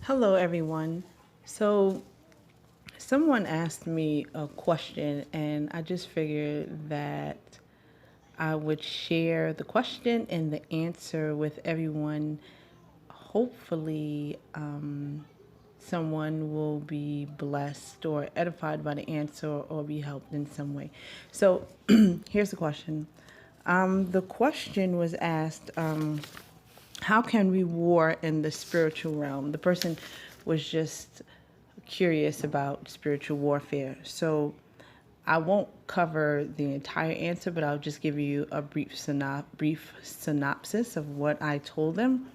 Hello, everyone. So, someone asked me a question, and I just figured that I would share the question and the answer with everyone. Hopefully, someone will be blessed or edified by the answer or be helped in some way. So, here's the question. The question was asked. How can we war in the spiritual realm? The person was just curious about spiritual warfare. So I won't cover the entire answer, but I'll just give you a brief synopsis of what I told them.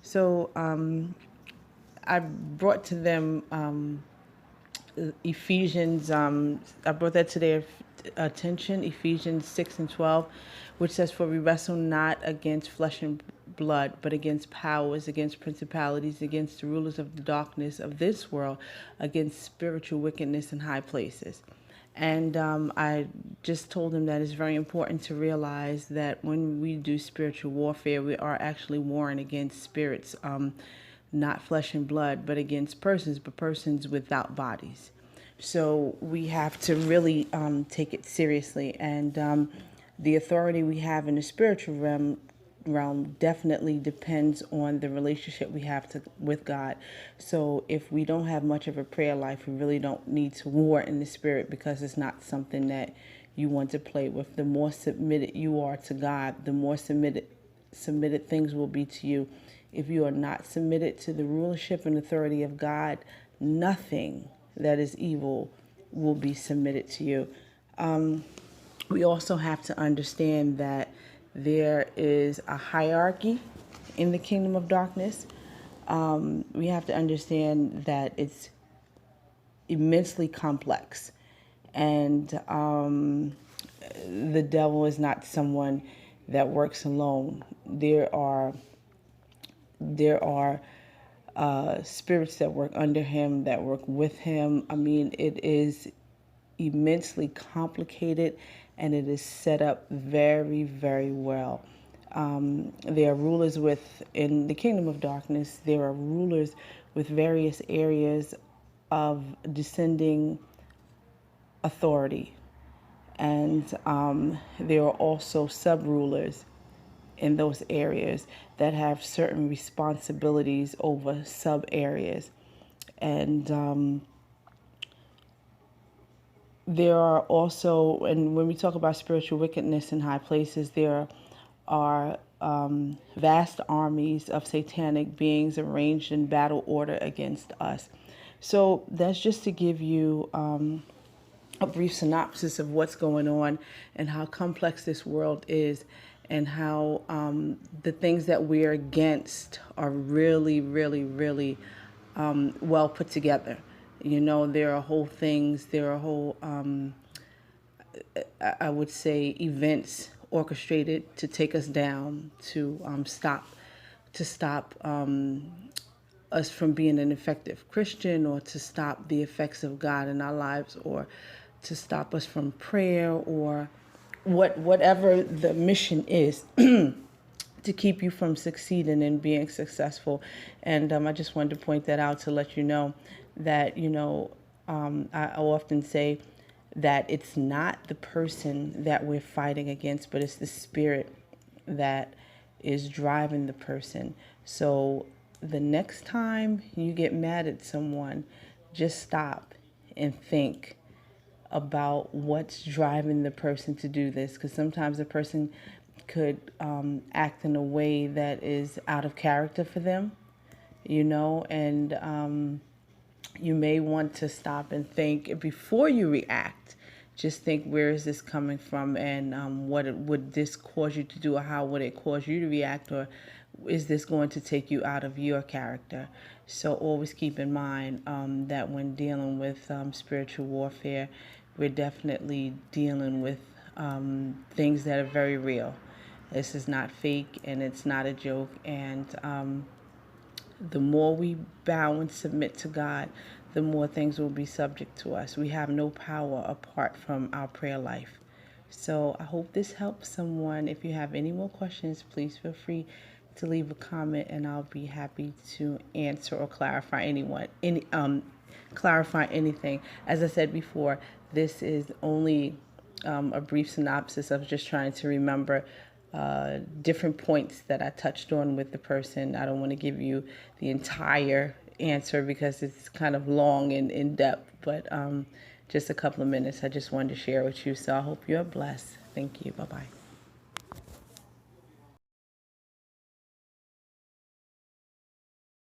So I brought to them Ephesians, I brought that to their attention, Ephesians 6 and 12, which says, "For we wrestle not against flesh and blood, but against powers, against principalities, against the rulers of the darkness of this world, against spiritual wickedness in high places." And I just told them that it's very important to realize that when we do spiritual warfare, we are actually warring against spirits. Not flesh and blood, but against persons, but persons without bodies. So we have to really take it seriously. And the authority we have in the spiritual realm definitely depends on the relationship we have with God. So if we don't have much of a prayer life, we really don't need to war in the spirit, because it's not something that you want to play with. The more submitted you are to God, the more submitted things will be to you. If you are not submitted to the rulership and authority of God, nothing that is evil will be submitted to you. We also have to understand that there is a hierarchy in the kingdom of darkness. We have to understand that it's immensely complex, and the devil is not someone that works alone. There are spirits that work under him, that work with him. I mean, it is immensely complicated, and it is set up very, very well. There are rulers in the kingdom of darkness. There are rulers with various areas of descending authority, and there are also sub rulers in those areas that have certain responsibilities over sub areas. And there are also, and when we talk about spiritual wickedness in high places, there are vast armies of satanic beings arranged in battle order against us. So that's just to give you a brief synopsis of what's going on and how complex this world is, and how the things that we're against are really, really, really well put together. You know, there are whole things, there are whole, I would say, events orchestrated to take us down, to stop us from being an effective Christian, or to stop the effects of God in our lives, or to stop us from prayer, or whatever the mission is, to keep you from succeeding and being successful. And I just wanted to point that out to let you know that, I often say that it's not the person that we're fighting against, but it's the spirit that is driving the person. So the next time you get mad at someone, just stop and think about what's driving the person to do this, because sometimes a person could act in a way that is out of character for them, and you may want to stop and think before you react. Just think, where is this coming from, and would this cause you to do, or how would it cause you to react, or is this going to take you out of your character? So always keep in mind that when dealing with spiritual warfare, we're definitely dealing with things that are very real. This is not fake, and it's not a joke. And the more we bow and submit to God, the more things will be subject to us. We have no power apart from our prayer life. So I hope this helps someone. If you have any more questions, please feel free to leave a comment, and I'll be happy to answer or clarify anything. As I said before, this is only a brief synopsis of just trying to remember different points that I touched on with the person. I don't want to give you the entire answer because it's kind of long and in depth, but just a couple of minutes I just wanted to share with you. So I hope you're blessed. Thank you. Bye-bye.